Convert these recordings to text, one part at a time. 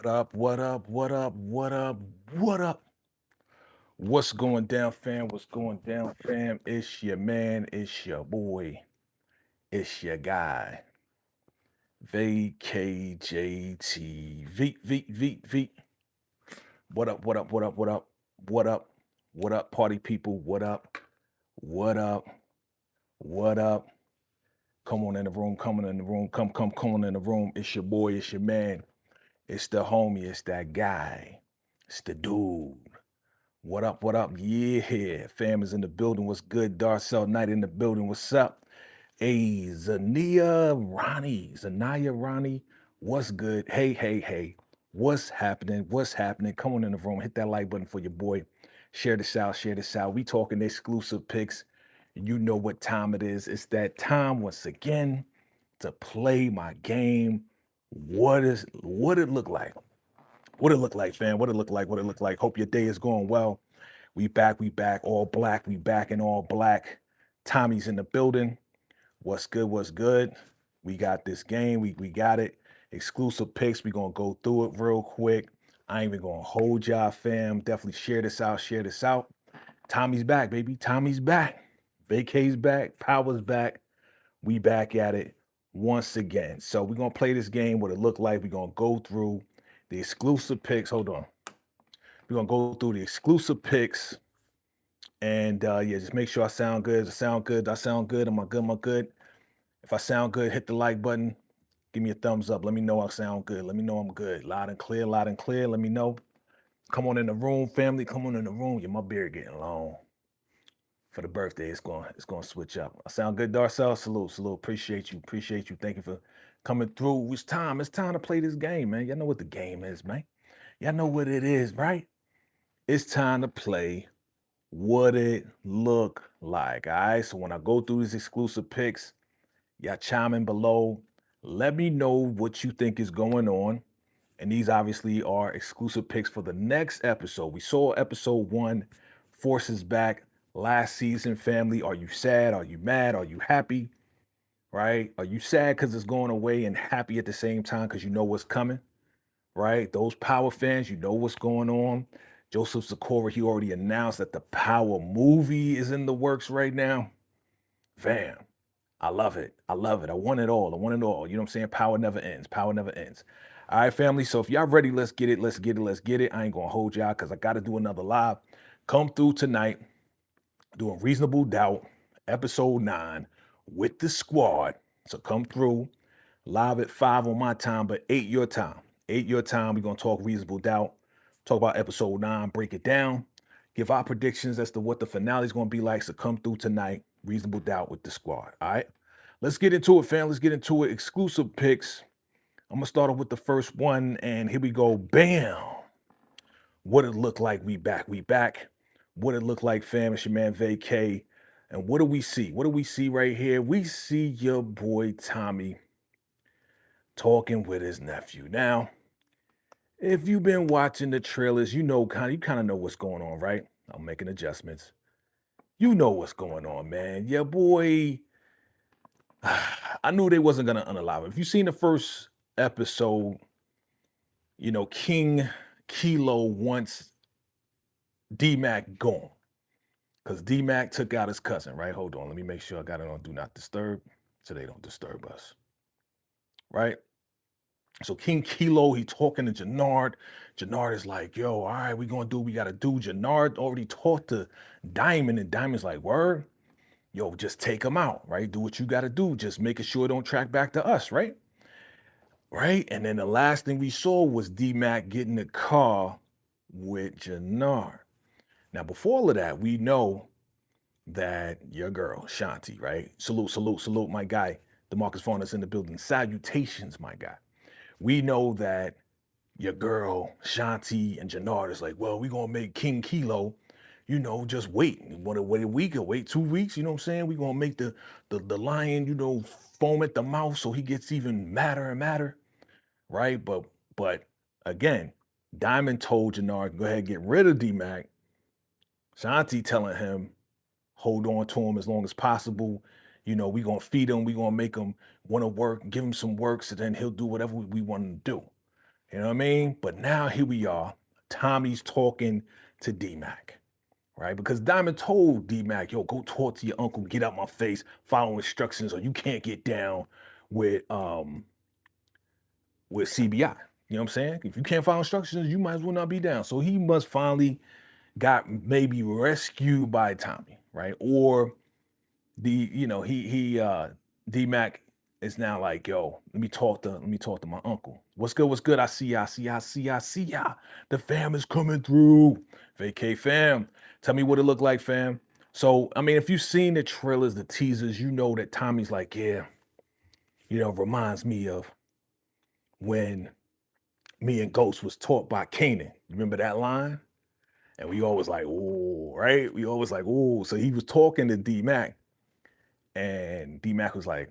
What up? What up? What up? What up? What up? What's going down, fam? What's going down, fam? It's your man, it's your boy, it's your guy, VACAYJTV. V. What up? What up? What up? What up? What up? What up, party people? What up? What up? What up? Come on in the room, coming in the room, come on in the room. It's your boy, it's your man, it's the homie, it's that guy, it's the dude. What up? What up? Yeah, fam is in the building. What's good? Darcel Knight in the building. What's up? Hey, Zanaya Ronnie. What's good? Hey. What's happening? What's happening? Come on in the room. Hit that like button for your boy. Share this out. Share this out. We talking exclusive picks. You know what time it is. It's that time once again to play my game. What it look like? What it look like, fam? What it look like? What it look like? Hope your day is going well. We back, all black. We back in all black. Tommy's in the building. What's good? What's good? We got this game. We got it. Exclusive picks. We gonna go through it real quick. I ain't even gonna hold y'all, fam. Definitely share this out. Share this out. Tommy's back, baby. Tommy's back. Vacay's back. Power's back. We back at it once again. So we're gonna play this game. What it look like? We're gonna go through the exclusive picks. Hold on. We're gonna go through the exclusive picks, and yeah, just make sure I sound good. Does I sound good? I sound good? Am I good? Am I good? If I sound good, hit the like button. Give me a thumbs up. Let me know I sound good. Let me know I'm good. Loud and clear, loud and clear. Let me know. Come on in the room, family. Come on in the room. Yeah, my beard getting long. For the birthday, it's going to switch up. I sound good, Darcel. Salute. Appreciate you. Thank you for coming through. It's time. It's time to play this game, man. Y'all know what the game is, man. Y'all know what it is, right? It's time to play what it look like. All right. So when I go through these exclusive picks, y'all chime in below. Let me know what you think is going on. And these obviously are exclusive picks for the next episode. We saw episode 1, Forces back last season, family. Are you sad? Are you mad? Are you happy? Right? Are you sad because it's going away and happy at the same time because you know what's coming? Right? Those Power fans, you know what's going on. Joseph Sikora, he already announced that the Power movie is in the works right now. Fam, I love it. I love it. I want it all. I want it all. You know what I'm saying? Power never ends. Power never ends. All right, family. So if y'all ready, let's get it. Let's get it. Let's get it. I ain't going to hold y'all because I got to do another live. Come through tonight doing Reasonable Doubt, episode 9 with the squad. So come through live at 5 on my time, but 8 your time. 8 your time. We're going to talk Reasonable Doubt, talk about episode 9, break it down, give our predictions as to what the finale is going to be like. So come through tonight, Reasonable Doubt with the squad. All right. Let's get into it, fam. Let's get into it. Exclusive picks. I'm going to start off with the first one, and here we go. Bam. What it look like, we back. We back. What it look like, fam. It's your man, Vacay. And what do we see? What do we see right here? We see your boy, Tommy, talking with his nephew. Now, if you've been watching the trailers, you kind of know what's going on, right? I'm making adjustments. You know what's going on, man. Your boy, I knew they wasn't gonna unalive him. If you seen the first episode, King Kilo wants D-Mac gone. Because D-Mac took out his cousin, right? Hold on, let me make sure I got it on Do Not Disturb so they don't disturb us. Right? So King Kilo, he talking to Jannard. Jannard is like, yo, all right, we gonna do what we gotta do. Jannard already talked to Diamond, and Diamond's like, word? Yo, just take him out, right? Do what you gotta do. Just making sure it don't track back to us, right? Right? And then the last thing we saw was D-Mac getting the car with Jannard. Now, before all of that, we know that your girl, Shanti, right? Salute, my guy. DeMarcus Farner's in the building. Salutations, my guy. We know that your girl, Shanti, and Jannard is like, well, we're going to make King Kilo, just wait. You want to wait a week or wait 2 weeks? You know what I'm saying? We're going to make the lion, foam at the mouth so he gets even madder and madder, right? But again, Diamond told Jannard, go ahead and get rid of D-Mac. Shanti telling him, hold on to him as long as possible. We're going to feed him. We're going to make him want to work, give him some work, so then he'll do whatever we want him to do. You know what I mean? But now here we are. Tommy's talking to D-Mac, right? Because Diamond told D-Mac, yo, go talk to your uncle, get out my face, follow instructions, or you can't get down with CBI. You know what I'm saying? If you can't follow instructions, you might as well not be down. So he must finally got maybe rescued by Tommy, right? Or he D-Mac is now like, yo, let me talk to my uncle. What's good? What's good? I see ya, I see ya. The fam is coming through. Vacay fam. Tell me what it looked like, fam. So, I mean, if you've seen the trailers, the teasers, you know that Tommy's like, yeah, reminds me of when me and Ghost was taught by Kanan. You remember that line? And we always like, oh, right? We always like, oh. So he was talking to D-Mac, and D-Mac was like,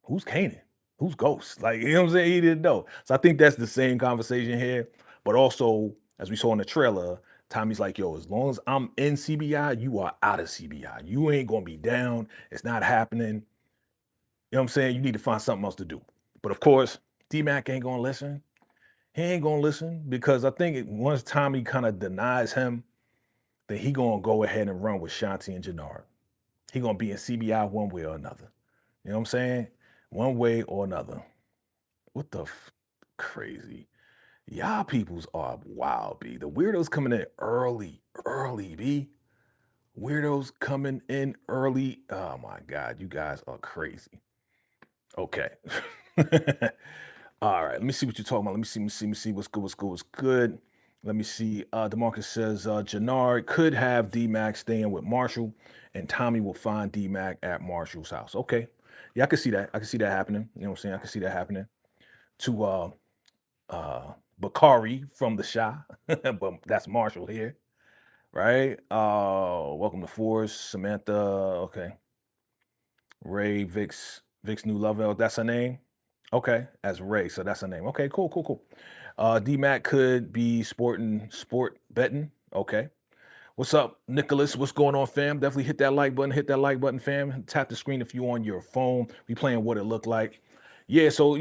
who's Kanan? Who's Ghost? Like, you know what I'm saying? He didn't know. So I think that's the same conversation here. But also, as we saw in the trailer, Tommy's like, yo, as long as I'm in CBI, you are out of CBI. You ain't gonna be down. It's not happening. You know what I'm saying? You need to find something else to do. But of course, D-Mac ain't gonna listen. He ain't gonna listen because I think once Tommy kind of denies him, then he gonna go ahead and run with Shanti and Jannard. He gonna be in CBI one way or another. You know what I'm saying? One way or another. What the crazy? Y'all peoples are wild, B. The weirdos coming in early, B. Weirdos coming in early. Oh my God, you guys are crazy. Okay. All right, let me see what you're talking about. Let me see what's good. Let me see. DeMarcus says Jannard could have D-Mac staying with Marshall, and Tommy will find D-Mac at Marshall's house. Okay. Yeah, I can see that. I can see that happening. You know what I'm saying? I can see that happening to Bakari from the Shy, but that's Marshall here, right? Welcome to Force, Samantha. Okay. Ray, Vic's new lover. That's her name. Okay, as Ray, so that's her name. Okay, cool. D-Mac could be sport betting. Okay. What's up, Nicholas? What's going on, fam? Definitely hit that like button. Hit that like button, fam. Tap the screen if you on your phone. We playing what it looked like. Yeah, so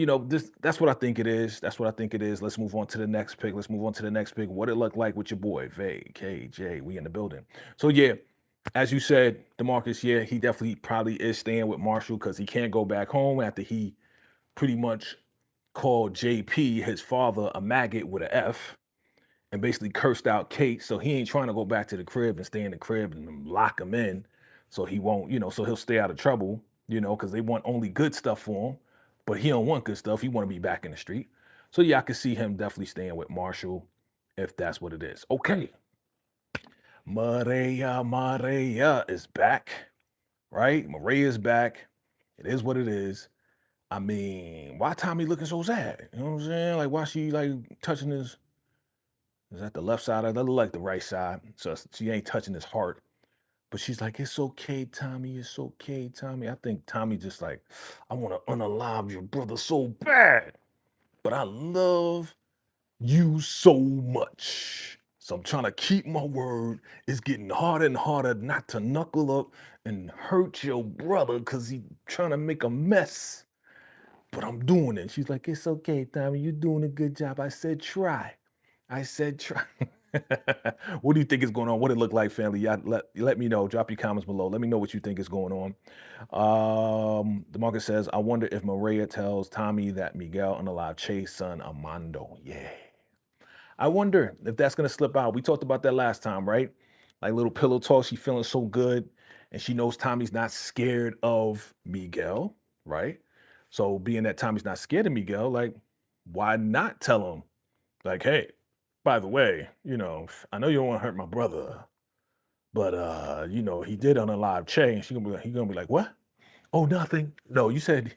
that's what I think it is. That's what I think it is. Let's move on to the next pick. What it looked like with your boy, VACAY. We in the building. So yeah, as you said, DeMarcus, yeah, he definitely probably is staying with Marshall because he can't go back home after he pretty much called JP, his father, a maggot with an F, and basically cursed out Kate. So he ain't trying to go back to the crib and stay in the crib and lock him in. So he won't, so he'll stay out of trouble, because they want only good stuff for him. But he don't want good stuff. He want to be back in the street. So yeah, I can see him definitely staying with Marshall if that's what it is. Okay. Maria is back, right? Maria is back. It is what it is. I mean, why Tommy looking so sad? You know what I'm saying? Like, why she like touching his? Is that the left side? That look like the right side. So she ain't touching his heart. But she's like, it's okay, Tommy. It's okay, Tommy. I think Tommy just like, I want to unalive your brother so bad, but I love you so much. So I'm trying to keep my word. It's getting harder and harder not to knuckle up and hurt your brother because he's trying to make a mess. But I'm doing it. She's like, it's okay, Tommy. You're doing a good job. I said, try. What do you think is going on? What it look like, family? Y'all let me know. Drop your comments below. Let me know what you think is going on. DeMarcus says, I wonder if Maria tells Tommy that Miguel unalive Che's son, Armando. Yeah. I wonder if that's going to slip out. We talked about that last time, right? Like little pillow talk. She feeling so good. And she knows Tommy's not scared of Miguel, right? So being that Tommy's not scared of Miguel, like, why not tell him? Like, hey, by the way, I know you don't want to hurt my brother, but he did unalive Che. And he gonna be like, what? Oh, nothing. No, you said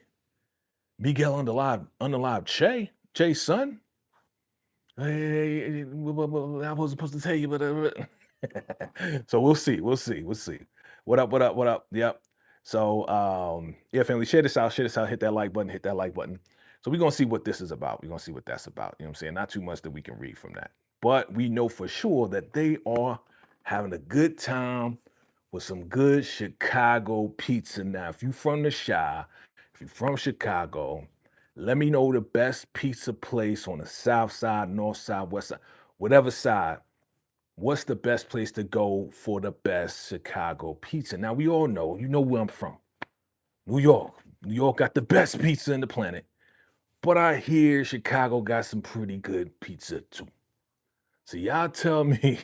Miguel unalive Che's son? Hey, I wasn't supposed to tell you, but so we'll see. What up? Yep. So yeah, family, share this out, hit that like button. So we're gonna see what this is about. We're gonna see what that's about. You know what I'm saying? Not too much that we can read from that. But we know for sure that they are having a good time with some good Chicago pizza. Now, if you're from the Chi, if you're from Chicago, Let me know the best pizza place on the south side, north side, west side, whatever side. What's the best place to go for the best Chicago pizza? Now, we all know, you know where I'm from. New York. New York got the best pizza in the planet. But I hear Chicago got some pretty good pizza too. So y'all tell me,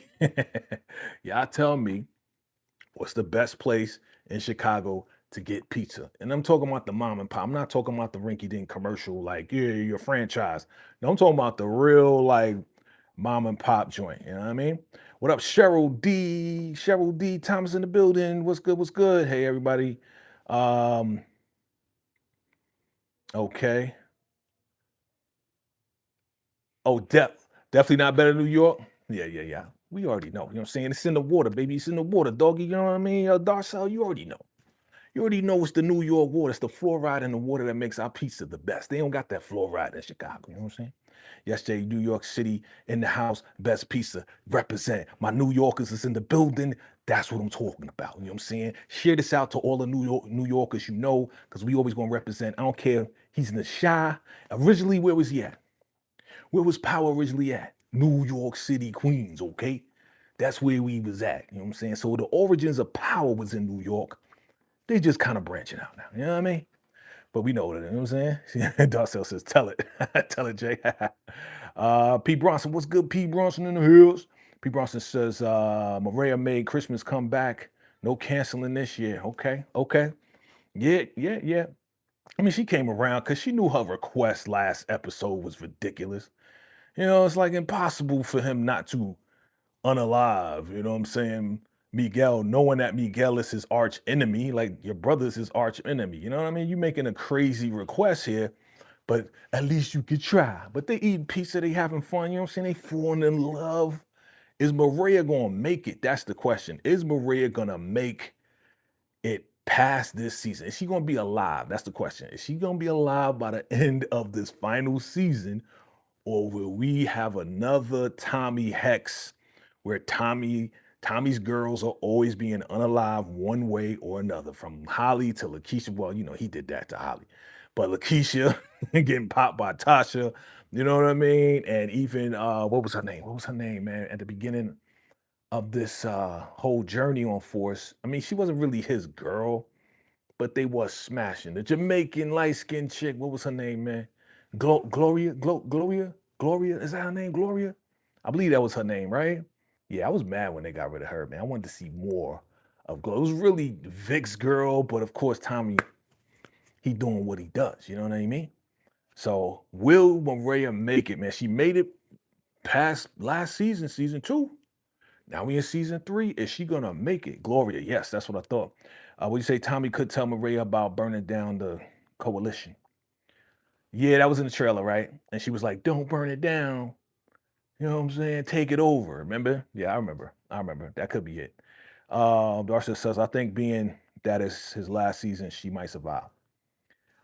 y'all tell me what's the best place in Chicago to get pizza? And I'm talking about the mom and pop. I'm not talking about the rinky dink commercial, like, yeah, your franchise. No, I'm talking about the real, like, mom and pop joint. You know what I mean? What up, Cheryl D? Cheryl D. Thomas in the building. What's good? What's good? Hey, everybody. Um, okay. Oh, definitely not better than New York. Yeah, yeah, yeah. We already know. You know what I'm saying? It's in the water, baby. It's in the water, doggy. You know what I mean? Darcel, you already know. You already know it's the New York water. It's the fluoride in the water that makes our pizza the best. They don't got that fluoride in Chicago. You know what I'm saying? Yesterday, New York City in the house, best pizza. Represent. My New Yorkers is in the building. That's what I'm talking about. You know what I'm saying? Share this out to all the New Yorkers you know, because we always gonna represent. I don't care. He's in the shy. Originally, where was he at? Where was Power originally at? New York City, Queens, okay? That's where we was at. You know what I'm saying? So the origins of Power was in New York. They just kind of branching out now. You know what I mean? But we know that. You know what I'm saying? Darcel says, tell it. Tell it, Jay. P. Bronson, what's good, P. Bronson in the hills? P. Bronson says, Maria made Christmas come back. No canceling this year. Okay. Okay. Yeah, yeah, yeah. I mean, she came around because she knew her request last episode was ridiculous. You know, it's like impossible for him not to unalive, you know what I'm saying? Miguel, knowing that Miguel is his arch enemy, like your brother's his arch enemy. You know what I mean? You making a crazy request here, but at least you could try. But they eating pizza, they having fun, you know what I'm saying? They falling in love. Is Maria gonna make it? That's the question. Is Maria gonna make it past this season? Is she gonna be alive? That's the question. Is she gonna be alive by the end of this final season? Or will we have another Tommy Hex where Tommy's girls are always being unalive one way or another, from Holly to Lakeisha? Well, you know, he did that to Holly. But Lakeisha getting popped by Tasha, you know what I mean? And even what was her name? What was her name, man? At the beginning of this whole journey on Force. I mean, she wasn't really his girl, but they was smashing. The Jamaican light-skinned chick, what was her name, man? Gloria? Is that her name? Gloria? I believe that was her name, right? Yeah, I was mad when they got rid of her, man. I wanted to see more of Gloria. It was really Vic's girl, but of course, Tommy, he doing what he does. You know what I mean? So will Maria make it, man? She made it past last season, season 2. Now we in season 3. Is she gonna make it? Gloria, yes, that's what I thought. What you say? Tommy could tell Maria about burning down the coalition. Yeah, that was in the trailer, right? And she was like, "Don't burn it down." You know what I'm saying? Take it over. Remember? Yeah, I remember. I remember. That could be it. Darcy says, I think being that is his last season, she might survive.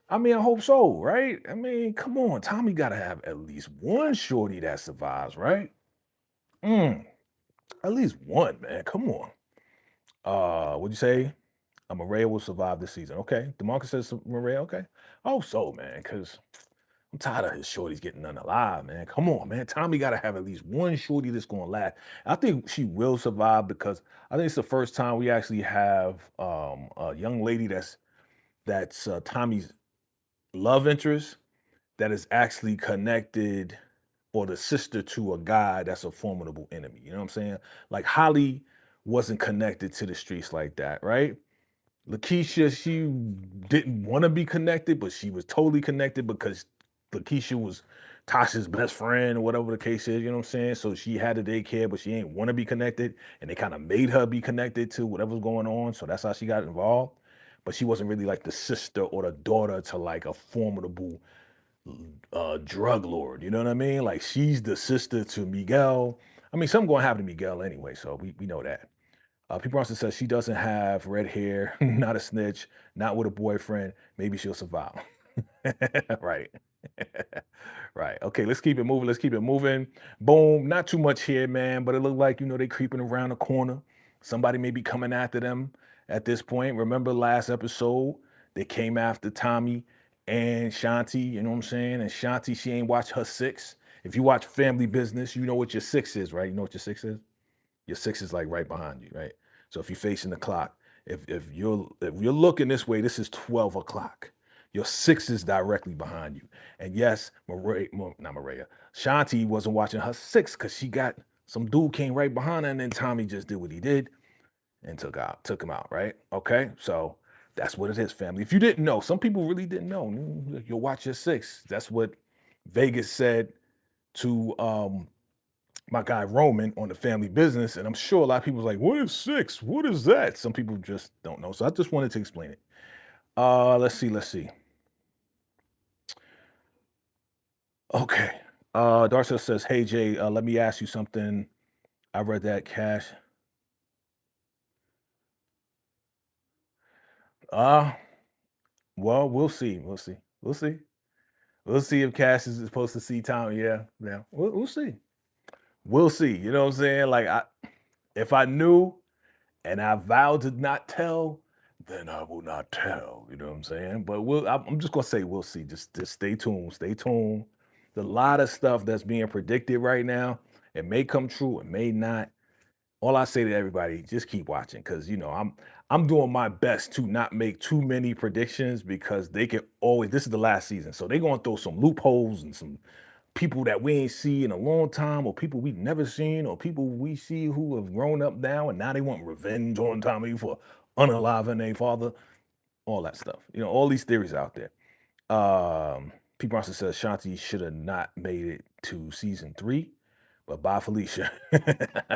I mean, I hope so, right? I mean, come on. Tommy got to have at least one shorty that survives, right? Mm, at least one, man. Come on. What'd you say? Maria will survive this season. Okay. DeMarcus says Maria. Okay. I hope so, man, because I'm tired of his shorties getting unalive, man. Come on, man. Tommy got to have at least one shorty that's going to last. I think she will survive because I think it's the first time we actually have a young lady that's Tommy's love interest that is actually connected, or the sister to a guy that's a formidable enemy. You know what I'm saying? Like Holly wasn't connected to the streets like that, right? Lakeisha, she didn't want to be connected, but she was totally connected because Lakeisha was Tasha's best friend or whatever the case is, you know what I'm saying? So she had a daycare, but she ain't want to be connected. And they kind of made her be connected to whatever's going on. So that's how she got involved. But she wasn't really like the sister or the daughter to like a formidable drug lord. You know what I mean? Like she's the sister to Miguel. I mean, something gonna happen to Miguel anyway, so we know that. People also says she doesn't have red hair, not a snitch, not with a boyfriend. Maybe she'll survive. Right. Right. Okay, let's keep it moving. Let's keep it moving. Boom. Not too much here, man, but it looked like, they creeping around the corner. Somebody may be coming after them at this point. Remember last episode, they came after Tommy and Shanti, you know what I'm saying? And Shanti, she ain't watch her 6. If you watch Family Business, you know what your 6 is, right? You know what your 6 is? Your 6 is like right behind you, right? So if you're facing the clock, if you're looking this way, this is 12 o'clock. Your 6 is directly behind you. And yes, not Maria, Shanti wasn't watching her 6 because she got some dude came right behind her, and then Tommy just did what he did and took him out, right? Okay, so that's what it is, family. If you didn't know, some people really didn't know. You'll watch your 6. That's what Vegas said to my guy Roman on the Family Business, and I'm sure a lot of people was like, "What is 6? What is that?" Some people just don't know, so I just wanted to explain it. Let's see. Okay. Darcel says, "Hey Jay, let me ask you something. I read that Cash. Uh, well, we'll see. We'll see if Cash is supposed to see Tom. Yeah. We'll see. We'll see. You know what I'm saying? Like, if I knew and I vowed to not tell, then I will not tell. You know what I'm saying? But I'm just gonna say we'll see. Just stay tuned. Stay tuned. There's a lot of stuff that's being predicted right now. It may come true. It may not. All I say to everybody, just keep watching, because I'm doing my best to not make too many predictions, because they can always, this is the last season, so they're gonna throw some loopholes and some people that we ain't see in a long time, or people we've never seen, or people we see who have grown up now and now they want revenge on Tommy for unaliving their father, all that stuff. All these theories out there. People also says Shanti should have not made it to season 3. But bye, Felicia.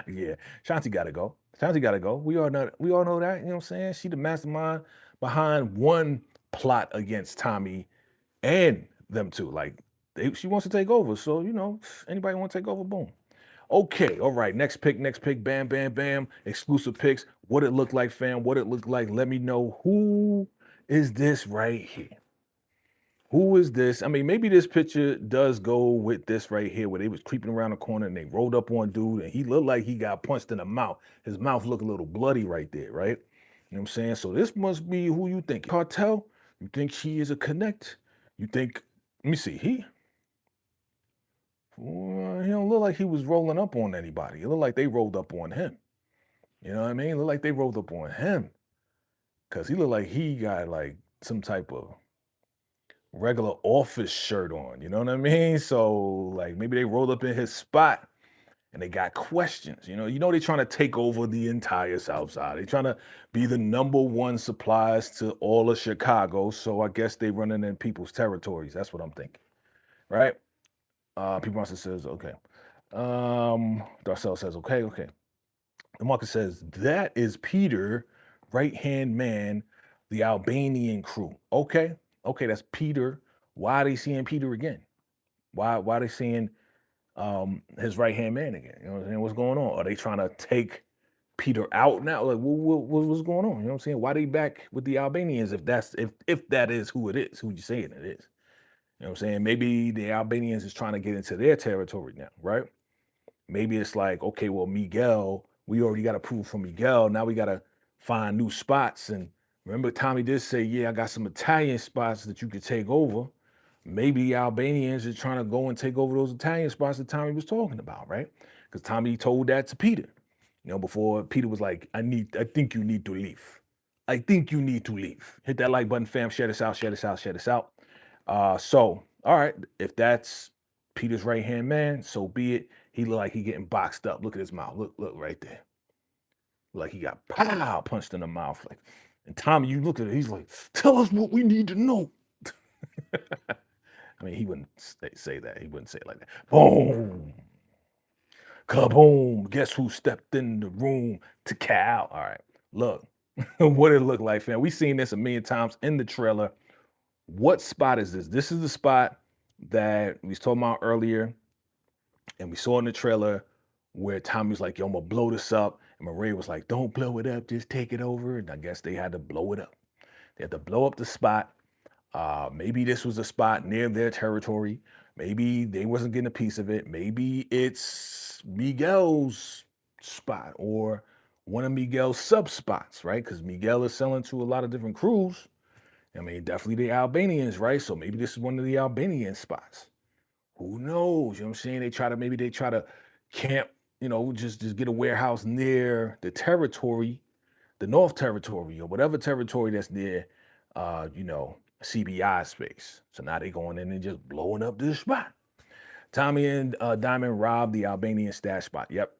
Yeah, Shanti gotta go. Shanti gotta go. We all know that. You know what I'm saying? She the mastermind behind one plot against Tommy and them two. Like, she wants to take over. So, anybody want to take over, boom. Okay, all right. Next pick. Bam, bam, bam. Exclusive picks. What it looked like, fam. What it looked like. Let me know, who is this right here? Who is this? I mean, maybe this picture does go with this right here, where they was creeping around the corner and they rolled up on dude and he looked like he got punched in the mouth. His mouth looked a little bloody right there, right? You know what I'm saying? So this must be who you think. Cartel? You think she is a connect? You think, let me see, he don't look like he was rolling up on anybody. It looked like they rolled up on him. You know what I mean? It looked like they rolled up on him, because he looked like he got like some type of regular office shirt on, you know what I mean? So, like, maybe they rolled up in his spot and they got questions. They're trying to take over the entire South Side. They're trying to be the #1 suppliers to all of Chicago. So I guess they running in people's territories. That's what I'm thinking, right? People also says, okay. Darcel says, okay. And Marcus says, that is Peter, right-hand man, the Albanian crew. Okay, that's Peter. Why are they seeing Peter again? Why are they seeing his right-hand man again? You know what I'm saying? What's going on? Are they trying to take Peter out now? Like, what's going on? You know what I'm saying? Why they back with the Albanians if that is who it is, who you saying it is? You know what I'm saying? Maybe the Albanians is trying to get into their territory now, right? Maybe it's like, okay, well, Miguel, we already got approval from Miguel. Now we got to find new spots. And remember, Tommy did say, yeah, I got some Italian spots that you could take over. Maybe the Albanians are trying to go and take over those Italian spots that Tommy was talking about, right? Because Tommy told that to Peter, before Peter was like, I think you need to leave. I think you need to leave. Hit that like button, fam. Share this out. So, all right, if that's Peter's right-hand man, so be it. He look like he getting boxed up. Look at his mouth. Look right there. Like he got punched in the mouth. Like, and Tommy, you look at it, he's like, tell us what we need to know. I mean, he wouldn't say that. He wouldn't say it like that. Boom. Kaboom. Guess who stepped in the room to cow? All right. Look, what it looked like, fam. We seen this a million times in the trailer. What spot is this? This is the spot that we was talking about earlier, and we saw in the trailer where Tommy was like, yo, I'm gonna blow this up. And Maria was like, don't blow it up, just take it over. And I guess they had to blow it up. They had to blow up the spot. Maybe this was a spot near their territory. Maybe they wasn't getting a piece of it. Maybe it's Miguel's spot or one of Miguel's sub spots, right? Because Miguel is selling to a lot of different crews. I mean, definitely the Albanians, right? So maybe this is one of the Albanian spots. Who knows? You know what I'm saying? Maybe they try to camp, just get a warehouse near the territory, the North Territory or whatever territory that's near CBI space. So now they going in and just blowing up this spot. Tommy and Diamond robbed the Albanian stash spot. Yep.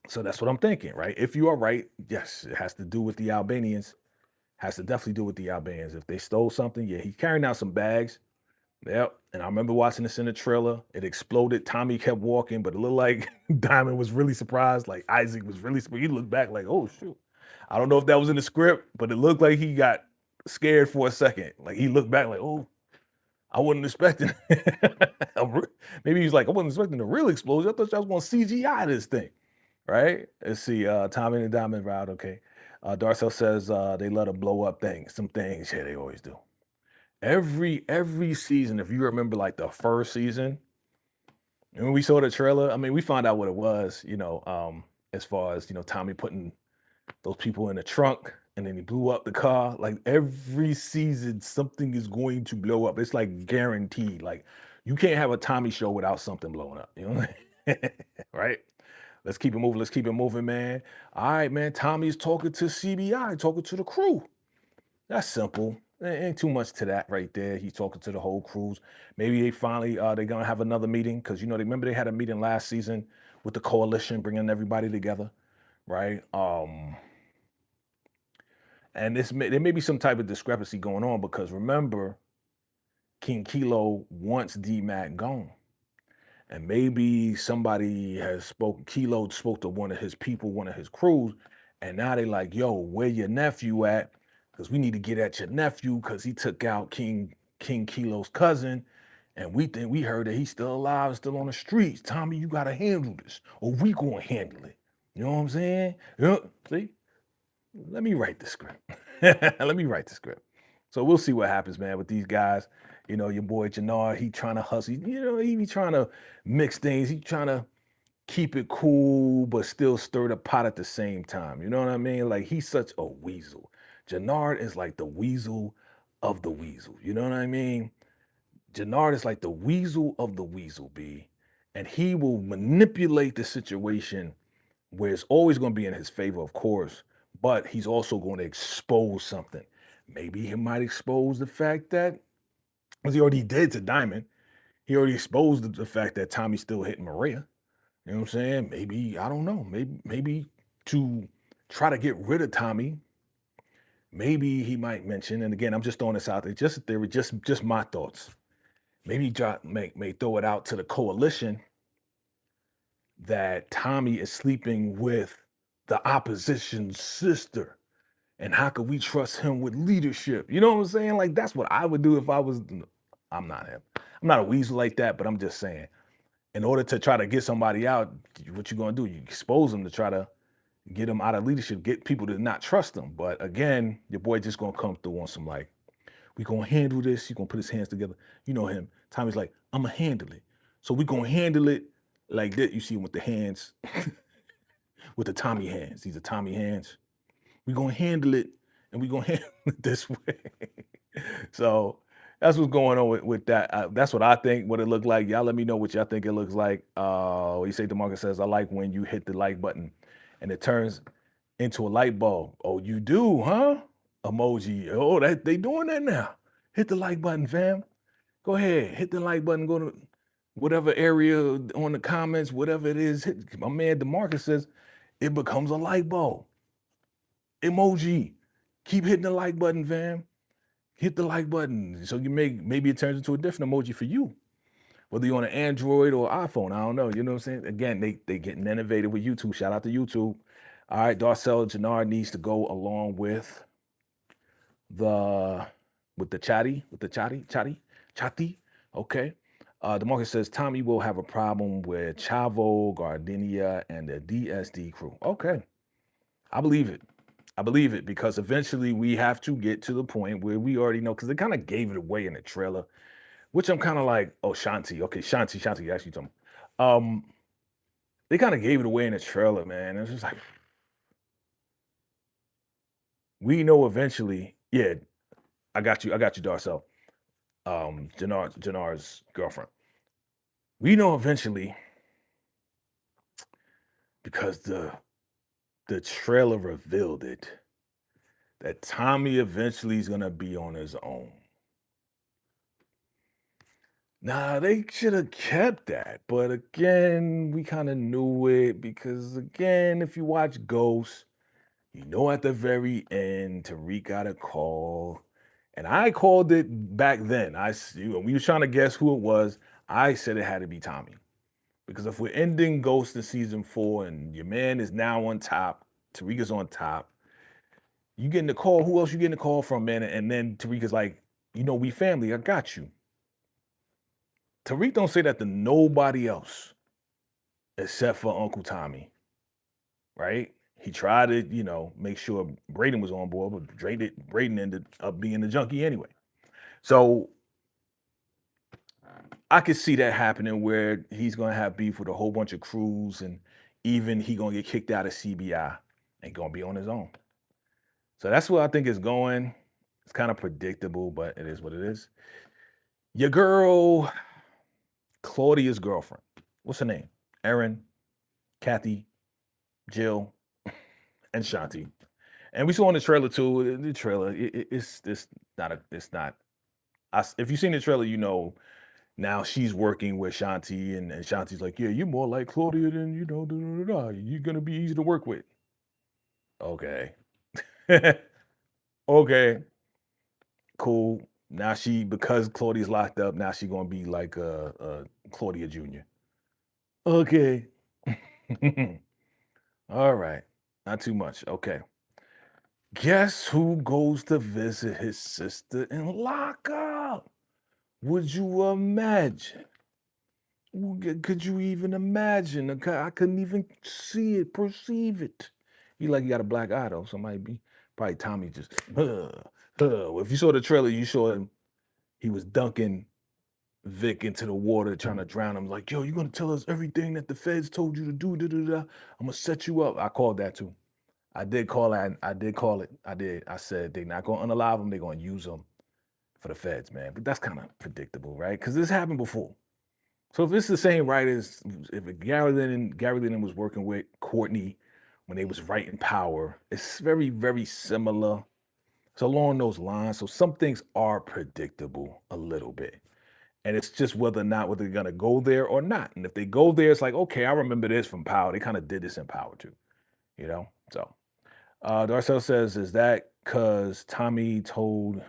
So that's what I'm thinking, right? If you are right, yes, it has to do with the Albanians. Has to definitely do with the Albanians. If they stole something, yeah, he's carrying out some bags. Yep. And I remember watching this in the trailer. It exploded. Tommy kept walking, but it looked like Diamond was really surprised. Like Isaac was really surprised. He looked back like, oh, shoot. I don't know if that was in the script, but it looked like he got scared for a second. Like he looked back like, oh, I wasn't expecting. Maybe he's like, I wasn't expecting a real explosion. I thought y'all was going to CGI this thing. Right? Let's see. Tommy and Diamond route. Okay. Darcel says they let her blow up some things. Yeah, they always do. Every season, if you remember like the first season, and when we saw the trailer, I mean, we found out what it was, as far as Tommy putting those people in the trunk and then he blew up the car. Like every season, something is going to blow up. It's like guaranteed. Like you can't have a Tommy show without something blowing up, right? Let's keep it moving. Let's keep it moving, man. All right, man. Tommy's talking to CBI, talking to the crew. That's simple. Ain't too much to that right there. He's talking to the whole crews. Maybe they finally they're gonna have another meeting because they remember they had a meeting last season with the coalition, bringing everybody together, right? And there may be some type of discrepancy going on because remember, King Kilo wants D-Mac gone. And maybe somebody Kilo spoke to one of his people, one of his crews, and now they like, yo, where your nephew at? Because we need to get at your nephew because he took out King Kilo's cousin. And we heard that he's still alive, still on the streets. Tommy, you gotta handle this, or we gonna handle it. You know what I'm saying? See? Let me write the script. Let me write the script. So we'll see what happens, man, with these guys. Your boy Jannar, he trying to hustle. He be trying to mix things. He trying to keep it cool, but still stir the pot at the same time. You know what I mean? Like he's such a weasel. Jannard is like the weasel of the weasel. You know what I mean? Jannard is like the weasel of the weasel, B. And he will manipulate the situation where it's always going to be in his favor, of course, but he's also going to expose something. Maybe he might expose the fact that, as he already did to Diamond, he already exposed the fact that Tommy's still hitting Maria. You know what I'm saying? Maybe, I don't know, maybe to try to get rid of Tommy, maybe he might mention, and again, I'm just throwing this out there, just a theory, just my thoughts. Maybe may throw it out to the coalition that Tommy is sleeping with the opposition's sister. And how could we trust him with leadership? You know what I'm saying? Like, that's what I would do if I was, I'm not him. I'm not a weasel like that, but I'm just saying, in order to try to get somebody out, what you gonna do? You expose them to try to get them out of leadership, get people to not trust them. But again, your boy just gonna come through on some like, we gonna handle this. He gonna put his hands together. You know him. Tommy's like, I'm gonna handle it. So we gonna handle it like that. You see him with the hands, with the Tommy hands. These are Tommy hands. We gonna handle it, and we gonna handle it this way. So that's what's going on with that. That's what I think. What it looked like. Y'all let me know what y'all think it looks like. You say DeMarcus says, I like when you hit the like button, and it turns into a light bulb. Oh, you do, huh? Emoji. Oh, that they doing that now. Hit the like button, fam. Go ahead, hit the like button. Go to whatever area on the comments, whatever it is. My man DeMarcus says it becomes a light bulb. Emoji. Keep hitting the like button, fam. Hit the like button. So maybe it turns into a different emoji for you. Whether you're on an Android or iPhone, I don't know. You know what I'm saying? Again, they getting innovative with YouTube. Shout out to YouTube. All right, Darcel Jannard needs to go along with the chatty. Okay. DeMarcus says Tommy will have a problem with Chavo, Gardenia, and the DSD crew. Okay. I believe it because eventually we have to get to the point where we already know, because they kind of gave it away in the trailer, which I'm kind of like, oh, Shanti. Okay, Shanti, actually told me. They kind of gave it away in the trailer, man. It's just like, we know eventually, yeah, I got you, Darcel. Jannar's girlfriend. We know eventually because the trailer revealed it that Tommy eventually is gonna be on his own. Nah, they should have kept that. But again, we kind of knew it because again, if you watch Ghost, you know at the very end, Tariq got a call. And I called it back then. We was trying to guess who it was. I said it had to be Tommy. Because if we're ending Ghost in season 4 and your man is now on top, Tariq is on top, you getting the call. Who else you getting the call from, man? And then Tariq is like, we family. I got you. Tariq don't say that to nobody else except for Uncle Tommy, right? He tried to, make sure Braden was on board, but Braden ended up being the junkie anyway. So I could see that happening where he's gonna have beef with a whole bunch of crews, and even he gonna get kicked out of CBI and gonna be on his own. So that's where I think it's going. It's kind of predictable, but it is what it is. Your girl, Claudia's girlfriend. What's her name? Erin, Kathy, Jill, and Shanti. And we saw in the trailer too. The trailer, it's not. If you've seen the trailer, now she's working with Shanti, and Shanti's like, yeah, you're more like Claudia than you're gonna be easy to work with. Okay, okay, cool. Now because Claudia's locked up, now she's gonna be like Claudia Jr. Okay. All right. Not too much. Okay. Guess who goes to visit his sister in lockup? Would you imagine? Could you even imagine? I couldn't even see it, perceive it. He got a black eye though. Probably Tommy just. If you saw the trailer, you saw him. He was dunking Vic into the water, trying to drown him. Like, yo, you gonna tell us everything that the feds told you to do? I'm gonna set you up. I called that too. I did call that. I did call it. I did. I said they're not gonna unalive him. They're gonna use him for the feds, man. But that's kind of predictable, right? Because this happened before. So if it's the same writers, if Gary Lennon was working with Courtney when they was writing Power, it's very, very similar. It's along those lines. So some things are predictable a little bit. And it's just whether they're gonna go there or not. And if they go there, it's like, okay, I remember this from Power. They kind of did this in Power too, So Darcel says, is that because Tommy told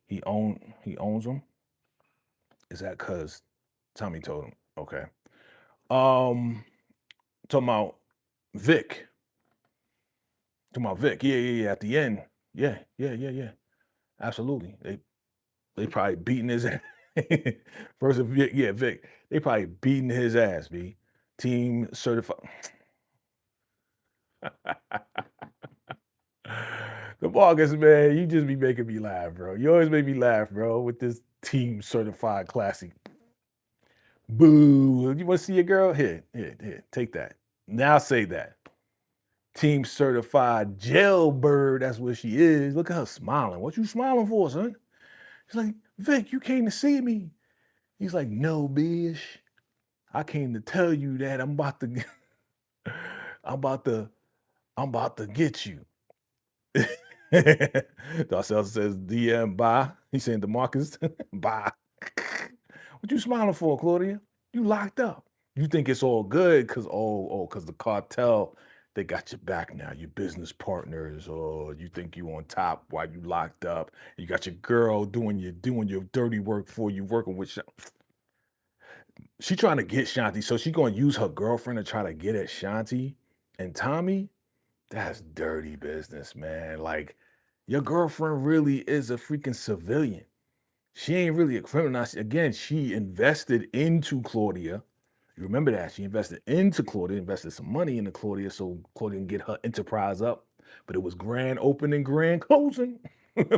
he owns them? Is that because Tommy told him? Okay. Talking about Vic. Talking about Vic. Yeah. At the end. Yeah. Absolutely. They probably beating his ass. First, Vic. Yeah, Vic. They probably beating his ass, B. Team certified. The Marcus, man, you just be making me laugh, bro. You always make me laugh, bro, with this team certified classic. Boo. You want to see a girl? Here. Take that. Now say that. Team certified jailbird. That's what she is. Look at her smiling. What you smiling for, son? She's like, Vic, you came to see me. He's like, no, bitch. I came to tell you that I'm about to I'm about to get you. Darcel says DM bye. He's saying DeMarcus bye. What you smiling for, Claudia? You locked up. You think it's all good because because the cartel, they got your back now. Your business partners, or you think you on top while you locked up. You got your girl doing your dirty work for you, working with she trying to get Shanti, so she gonna use her girlfriend to try to get at Shanti and Tommy. That's dirty business, man. Like, your girlfriend really is a freaking civilian. She ain't really a criminal. Again, she invested into Claudia. You remember that? She invested into Claudia, invested some money into Claudia so Claudia can get her enterprise up. But it was grand opening, grand closing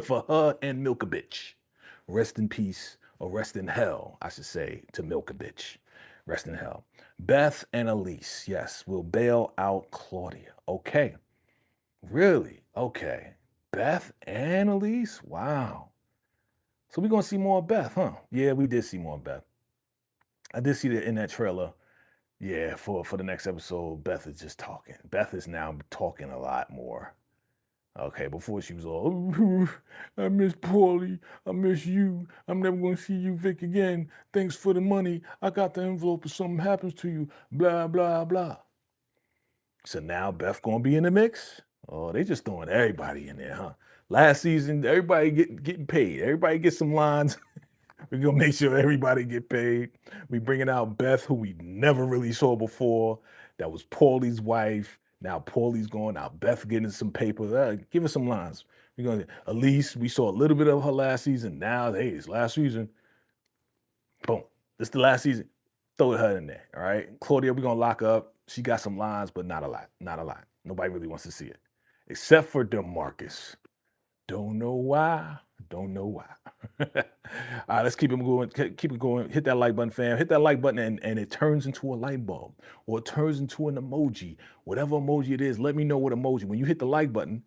for her and Milk a Bitch. Rest in peace, or rest in hell, I should say, to Milk a Bitch. Rest in hell. Beth and Elise, yes, will bail out Claudia. Okay. Really? Okay. Beth and Elise? Wow. So we're gonna see more of Beth, huh? Yeah, we did see more of Beth. I did see that in that trailer. Yeah, for the next episode, Beth is just talking. Beth is now talking a lot more. Okay, before she was all, I miss Paulie. I miss you. I'm never going to see you, Vic, again. Thanks for the money. I got the envelope if something happens to you. Blah, blah, blah. So now Beth going to be in the mix? Oh, they just throwing everybody in there, huh? Last season, everybody getting paid. Everybody get some lines. We're going to make sure everybody get paid. We bringing out Beth, who we never really saw before. That was Paulie's wife. Now Paulie's going out. Beth getting some paper. Give us some lines. We're going to, Elise, we saw a little bit of her last season. Now, hey, it's last season. Boom. It's the last season. Throw her in there, all right? Claudia, we're going to lock up. She got some lines, but not a lot. Not a lot. Nobody really wants to see it. Except for DeMarcus. Don't know why. Don't know why. All right, let's keep it going. Keep it going. Hit that like button, fam. Hit that like button, and it turns into a light bulb, or it turns into an emoji. Whatever emoji it is, let me know what emoji. When you hit the like button,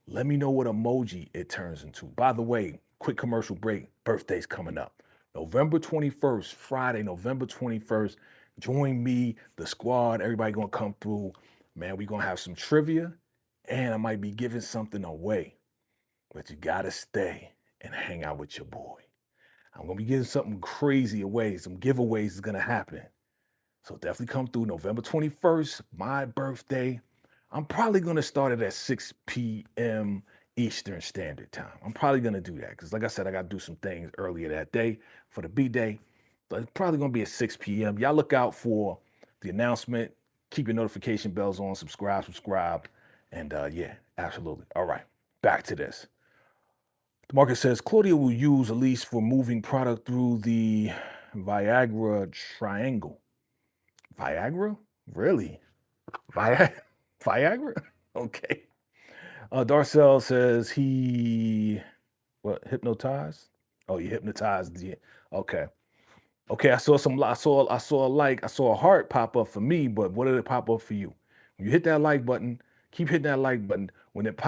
let me know what emoji it turns into. By the way, quick commercial break. Birthday's coming up. November 21st, Friday, November 21st. Join me, the squad. Everybody gonna come through. Man, we gonna have some trivia, and I might be giving something away. But you gotta stay and hang out with your boy. I'm gonna be giving something crazy away. Some giveaways is gonna happen. So definitely come through November 21st, my birthday. I'm probably gonna start it at 6 p.m. Eastern Standard Time. I'm probably gonna do that because, like I said, I gotta do some things earlier that day for the B-Day. So it's probably gonna be at 6 p.m. Y'all look out for the announcement. Keep your notification bells on. Subscribe. And yeah, absolutely. All right, back to this. The market says Claudia will use Elise for moving product through the Viagra triangle. Viagra? Really? Viagra? Okay. Darcel says he hypnotized? Oh, you hypnotized the okay. Okay, I saw a heart pop up for me, but what did it pop up for you? When you hit that like button, keep hitting that like button. When it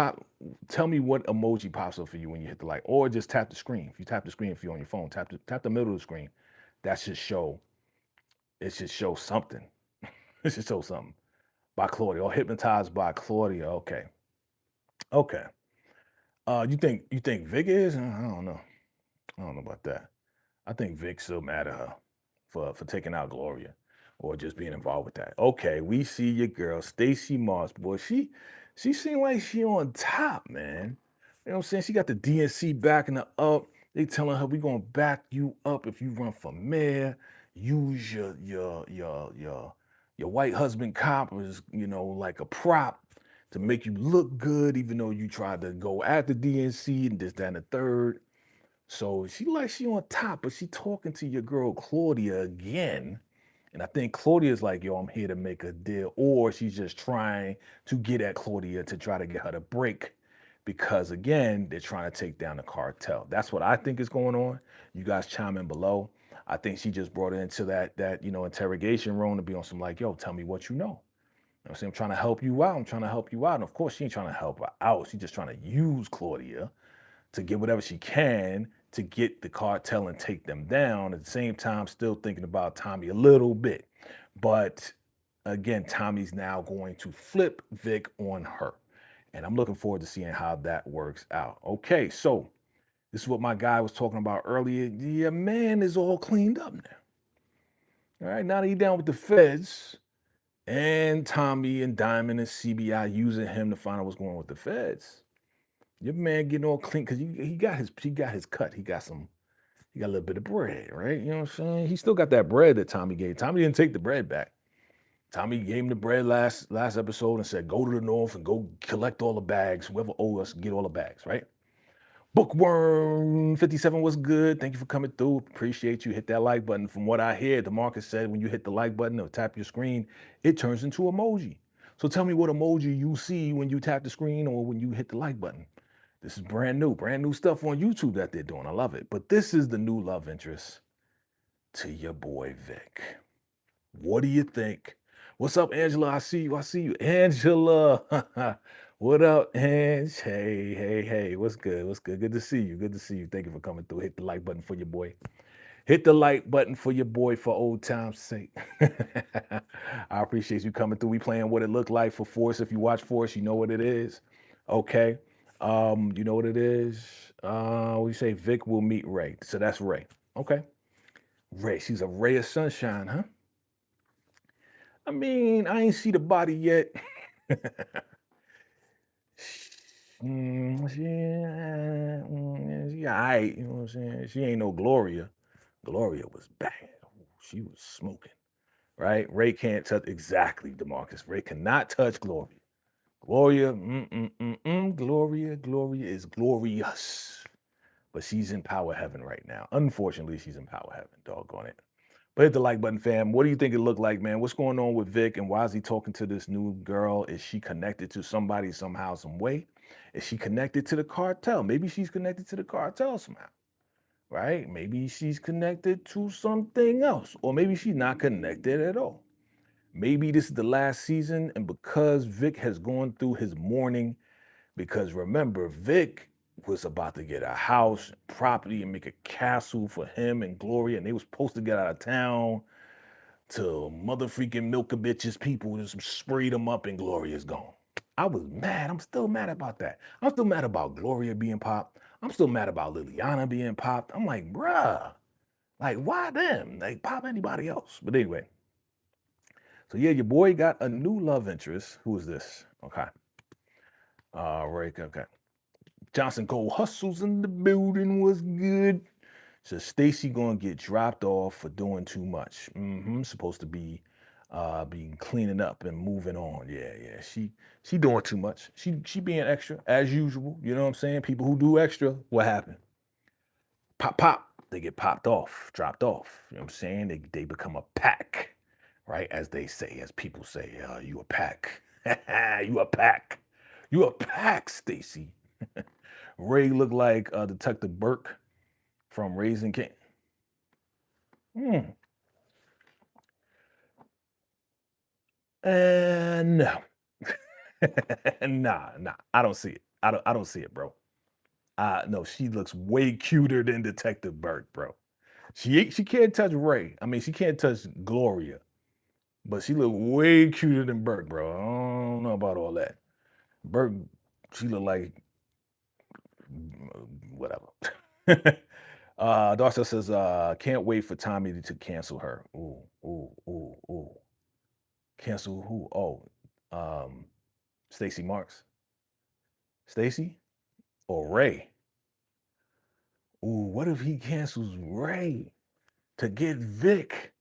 tell me what emoji pops up for you when you hit the like, or just tap the screen. If you tap the screen, if you're on your phone, tap the middle of the screen. That should show. It should show something. It should show something by Claudia or hypnotized by Claudia. Okay. You think Vic is? I don't know. I don't know about that. I think Vic's still mad at her for taking out Gloria or just being involved with that. Okay, we see your girl, Stacey Moss, boy. She seemed like she on top, man. You know what I'm saying? She got the DNC backing her up. They telling her we gonna back you up if you run for mayor. Use your white husband cop as, like a prop to make you look good, even though you tried to go at the DNC and this, that, and the third. So she on top, but she talking to your girl Claudia again. And I think Claudia's like, yo, I'm here to make a deal. Or she's just trying to get at Claudia to try to get her to break. Because again, they're trying to take down the cartel. That's what I think is going on. You guys chime in below. I think she just brought it into that interrogation room to be on some like, yo, tell me what you know. I'm saying? I'm trying to help you out. And of course, she ain't trying to help her out. She's just trying to use Claudia to get whatever she can to get the cartel and take them down. At the same time, still thinking about Tommy a little bit. But again, Tommy's now going to flip Vic on her. And I'm looking forward to seeing how that works out. Okay, so this is what my guy was talking about earlier. Your man is all cleaned up now. All right, now that he's down with the feds and Tommy and Diamond and CBI using him to find out what's going on with the feds. Your man getting all clean because he got his cut. He got a little bit of bread, right? You know what I'm saying? He still got that bread that Tommy gave. Tommy didn't take the bread back. Tommy gave him the bread last episode and said, go to the north and go collect all the bags. Whoever owes us, get all the bags, right? Bookworm 57 was good. Thank you for coming through. Appreciate you. Hit that like button. From what I hear, DeMarcus said when you hit the like button or tap your screen, it turns into emoji. So tell me what emoji you see when you tap the screen or when you hit the like button. This is brand new stuff on YouTube that they're doing. I love it. But this is the new love interest to your boy Vic. What do you think? What's up, Angela? I see you. Angela. What up, Hinge? Hey, hey, hey. What's good? What's good? Good to see you. Good to see you. Thank you for coming through. Hit the like button for your boy. Hit the like button for your boy for old time's sake. I appreciate you coming through. We playing what it looked like for Force. If you watch Force, you know what it is. Okay. You know what it is? We say Vic will meet Ray. So that's Ray. Okay. Ray. She's a ray of sunshine, huh? I mean, I ain't see the body yet. She all right, you know what I'm saying? She ain't no Gloria. Gloria was bad. Ooh, she was smoking, right? Ray can't touch exactly, DeMarcus. Ray cannot touch Gloria. Gloria, Gloria is glorious. But she's in power heaven right now. Unfortunately, she's in power heaven. Doggone it. But hit the like button, fam. What do you think it looked like, man? What's going on with Vic and why is he talking to this new girl? Is she connected to somebody somehow, some way? Is she connected to the cartel? Maybe she's connected to the cartel somehow, right? Maybe she's connected to something else, or maybe she's not connected at all. Maybe this is the last season, and because Vic has gone through his mourning, because remember, Vic was about to get a house, property, and make a castle for him and Gloria, and they was supposed to get out of town till mother freaking milk a bitches people just sprayed them up and Gloria's gone. I was mad. I'm still mad about that. I'm still mad about Gloria being popped. I'm still mad about Liliana being popped. I'm like, bruh, like, why them? Like, pop anybody else. But anyway, so yeah, your boy got a new love interest. Who is this? Okay. Right, okay. Johnson Cole Hustles in the building was good. So Stacy gonna get dropped off for doing too much. Supposed to be cleaning up and moving on. Yeah. She doing too much. She being extra as usual. You know what I'm saying? People who do extra, what happened? Pop. They get popped off, dropped off. You know what I'm saying? They become a pack, right? As they say, as people say, you a pack. You a pack. You a pack, Stacy. Ray looked like Detective Burke from Raising King. No. Nah. I don't see it. I don't see it, bro. No, she looks way cuter than Detective Burke, bro. She can't touch Ray. I mean, she can't touch Gloria, but she look way cuter than Burke, bro. I don't know about all that. Burke, she look like whatever. Darcy says, can't wait for Tommy to cancel her. Ooh. Cancel who? Oh, Stacy Marks. Stacy or Ray? Ooh, what if he cancels Ray to get Vic?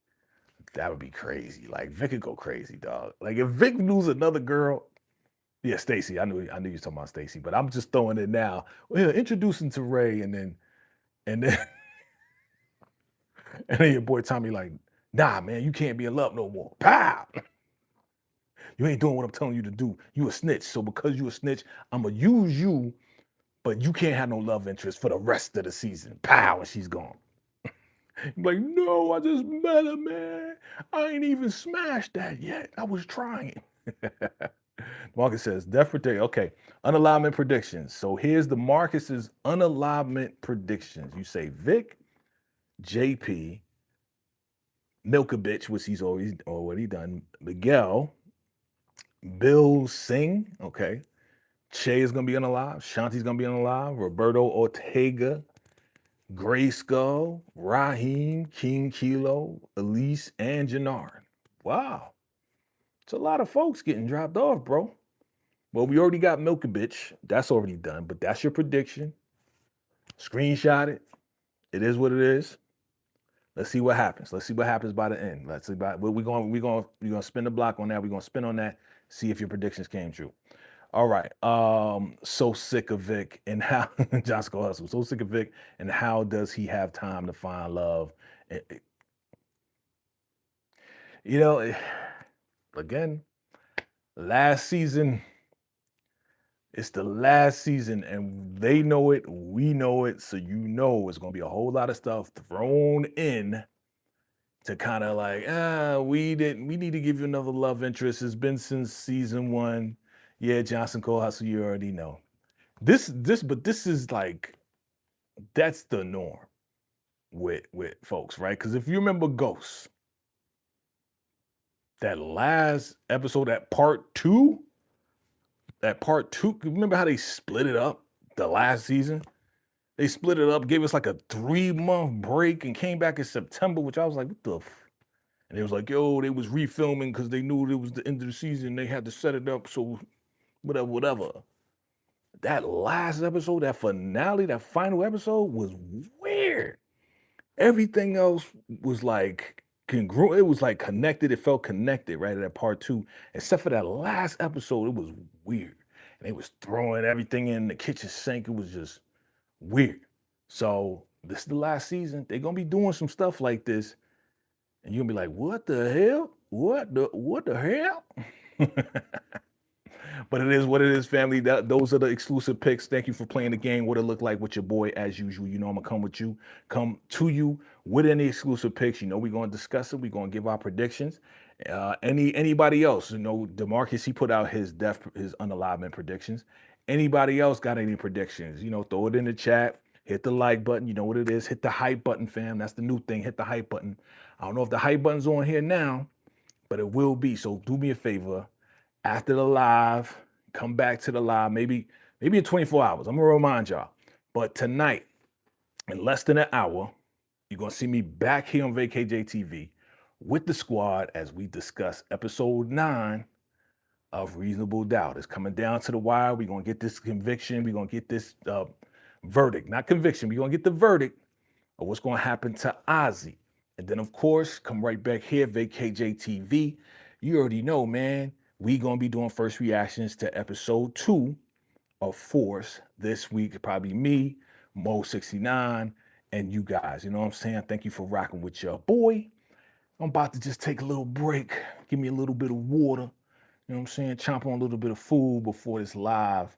That would be crazy. Like Vic could go crazy, dog. Like if Vic lose another girl, yeah, Stacy. I knew you were talking about Stacy, but I'm just throwing it now. Well, yeah, introduce him to Ray, and then and then your boy Tommy like, nah, man, you can't be in love no more. Pow! You ain't doing what I'm telling you to do. You a snitch. So because you a snitch, I'm gonna use you, but you can't have no love interest for the rest of the season. Pow, and she's gone. Like, no, I just met her, man. I ain't even smashed that yet. I was trying. Marcus says, death prediction. Okay, unalignment predictions. So here's the Marcus's unalignment predictions. You say Vic, JP, Milk a bitch, which he's already done. Miguel, Bill Singh. Okay. Che is gonna be unalive. Shanti's gonna be unalive. Roberto Ortega, Gray Skull, Raheem, King Kilo, Elise, and Jannard. Wow. It's a lot of folks getting dropped off, bro. Well, we already got Milk a Bitch. That's already done, but that's your prediction. Screenshot it. It is what it is. Let's see what happens. Let's see what happens by the end. Let's see we're gonna spin the block on that. We're gonna spin on that. See if your predictions came true. All right. So sick of Vic and how John Skull Hustle. So sick of Vic and how does he have time to find love? You know, again, last season. It's the last season, and they know it. We know it. So you know it's gonna be a whole lot of stuff thrown in to kind of like, we need to give you another love interest. It's been since season one. Yeah, Johnson Cole Hustle, you already know. But this is like, that's the norm with folks, right? Because if you remember Ghost, that last episode, that part two, remember how they split it up the last season? They split it up, gave us like a 3-month break, and came back in September, which I was like, what the and it was like, yo, they was refilming because they knew it was the end of the season. They had to set it up, so whatever, whatever. That last episode, that finale, that final episode was weird. Everything else was like congruent. It was like connected. It felt connected, right? At that part two, except for that last episode, it was weird. And they was throwing everything in the kitchen sink. It was just weird. So this is the last season. They're gonna be doing some stuff like this, and you're gonna be like, "What the hell? What the hell?" But it is what it is, family. Those are the exclusive picks. Thank you for playing the game. What it look like with your boy, as usual. You know I'm gonna come to you with any exclusive picks. You know we're gonna discuss it. We're gonna give our predictions. Anybody else? You know, Demarcus, he put out his unalignment predictions. Anybody else got any predictions? You know, throw it in the chat. Hit the like button. You know what it is. Hit the hype button, fam. That's the new thing. Hit the hype button. I don't know if the hype button's on here now, but it will be. So do me a favor. After the live, come back to the live, maybe in 24 hours. I'm gonna remind y'all. But tonight, in less than an hour, you're gonna see me back here on VACAY-JayTV with the squad as we discuss episode 9 of Reasonable Doubt. It's coming down to the wire. We're gonna get this conviction. We're gonna get this verdict, not conviction. We're gonna get the verdict of what's gonna happen to Ozzy. And then, of course, come right back here, VACAY-JayTV. You already know, man. We gonna be doing first reactions to episode 2 of Force this week. Probably me, Mo69, and you guys. You know what I'm saying? Thank you for rocking with your boy. I'm about to just take a little break, give me a little bit of water. You know what I'm saying? Chomp on a little bit of food before this live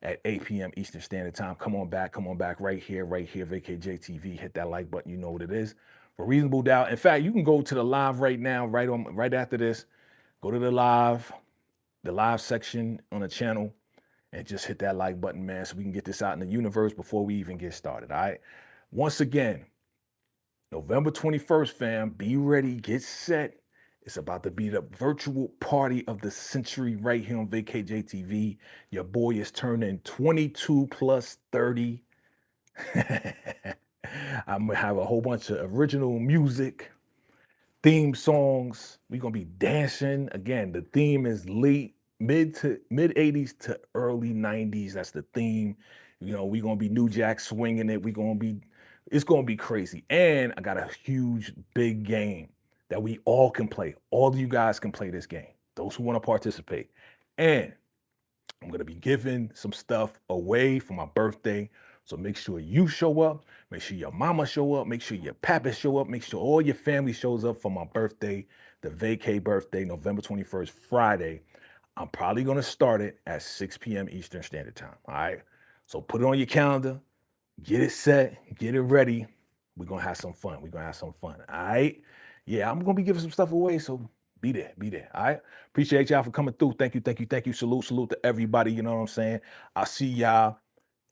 at 8 p.m. Eastern Standard Time. Come on back right here, VACAY-JayTV. Hit that like button. You know what it is. For Reasonable Doubt. In fact, you can go to the live right now, right after this. Go to the live section on the channel, and just hit that like button, man, so we can get this out in the universe before we even get started, all right? Once again, November 21st, fam, be ready, get set. It's about to be the virtual party of the century right here on VACAY-JayTV. Your boy is turning 22 plus 30. I'm gonna have a whole bunch of original music, theme songs. We're gonna be dancing. Again, the theme is mid 80s to early 90s. That's the theme. You know, we're gonna be New Jack swinging it. It's gonna be crazy. And I got a huge, big game that we all can play. All of you guys can play this game. Those who want to participate. And I'm gonna be giving some stuff away for my birthday. So make sure you show up, make sure your mama show up, make sure your papa show up, make sure all your family shows up for my birthday, the vacay birthday, November 21st, Friday. I'm probably gonna start it at 6 p.m. Eastern Standard Time. All right. So put it on your calendar, get it set, get it ready. We're gonna have some fun. All right. Yeah, I'm gonna be giving some stuff away. So be there. All right. Appreciate y'all for coming through. Thank you. Salute to everybody. You know what I'm saying? I'll see y'all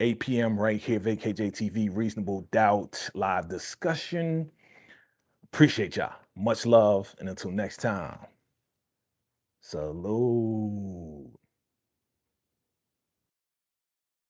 8 p.m. right here, VACAY-JayTV, Reasonable Doubt live discussion. Appreciate y'all. Much love. And until next time, salute.